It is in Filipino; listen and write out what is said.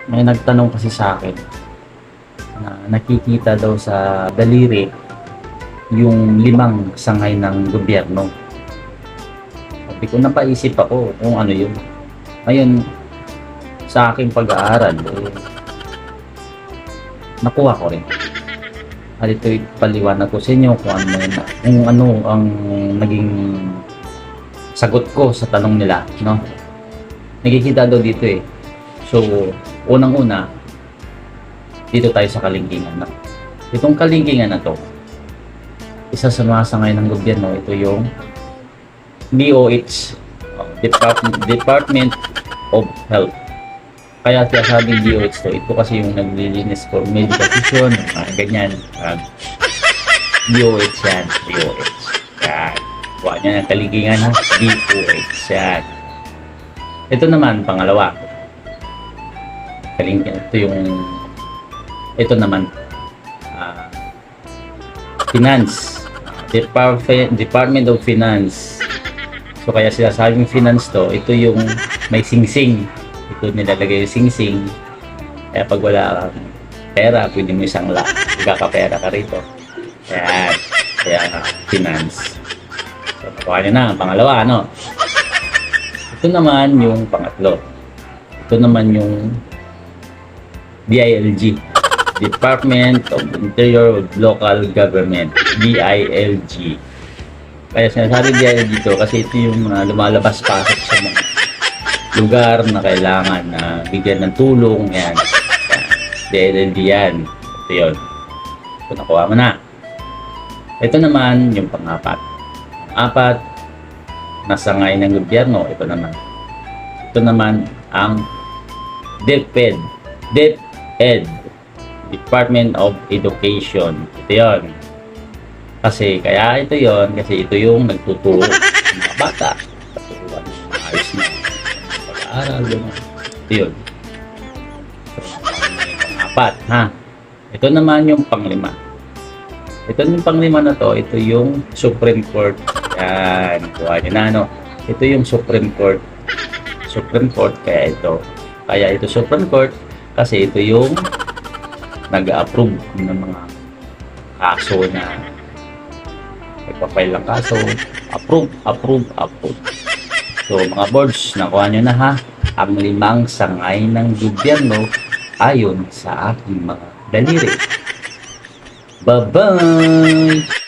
May nagtanong kasi sa akin na nakikita daw sa daliri yung 5 sangay ng gobyerno. Sabi ko, napaisip ako kung ano yun. Ngayon, sa aking pag-aaral, nakuha ko rin. At ito'y paliwanag ko sa inyo kung ano ang naging sagot ko sa tanong nila, no? Nakikita daw dito eh. So, unang-una, dito tayo sa kalingkingan na. Itong kalingkingan na to, isa sa mga sangay ng gobyerno, ito yung DOH, Department of Health. Kaya sinasabing DOH to, ito kasi yung naglilinis for medical vision, ganyan. DOH yan, DOH. Yan. Buwan niya ng kalingkingan ha, DOH yan. Ito naman, pangalawa. Ito naman, Finance. Department of Finance. So kaya sinasabing finance to, ito yung may singsing. Ito nilalagay yung singsing. Kaya pag wala kang pera, pwede mo isang magkakapera ka rito. Kaya finance. So nakuha nyo na, ang pangalawa, ano? Ito naman yung pangatlo. Ito naman yung DILG. Department of Interior of Local Government. DILG. Kaya sinasabi DILG dito kasi ito yung lumalabas-pasok sa mga lugar na kailangan na bigyan ng tulong. Yan. DILG yan. Ito yun. Ito nakuha mo na. Ito naman yung pang-apat. Apat, nasangay ng gobyerno. Ito naman ang DepEd. DepEd. Department of Education. Ito yun. Kasi ito yung nagtuturo ng mga bata. Paturuan ng ayos na pag-aaral. Ito yun. So, pang-apat, ha? Ito naman yung pang-5. Ito yung pang-5 na to, ito yung Supreme Court. Yan. Kuha nyo na, no? Ito yung Supreme Court. Supreme Court, kaya ito Supreme Court kasi ito yung nag-approve ng mga kaso na nagpa-file ng kaso. Approve. So mga boards, nakuha nyo na ha ang 5 sangay ng gobyerno ayon sa aking mga daliri. Bye-bye!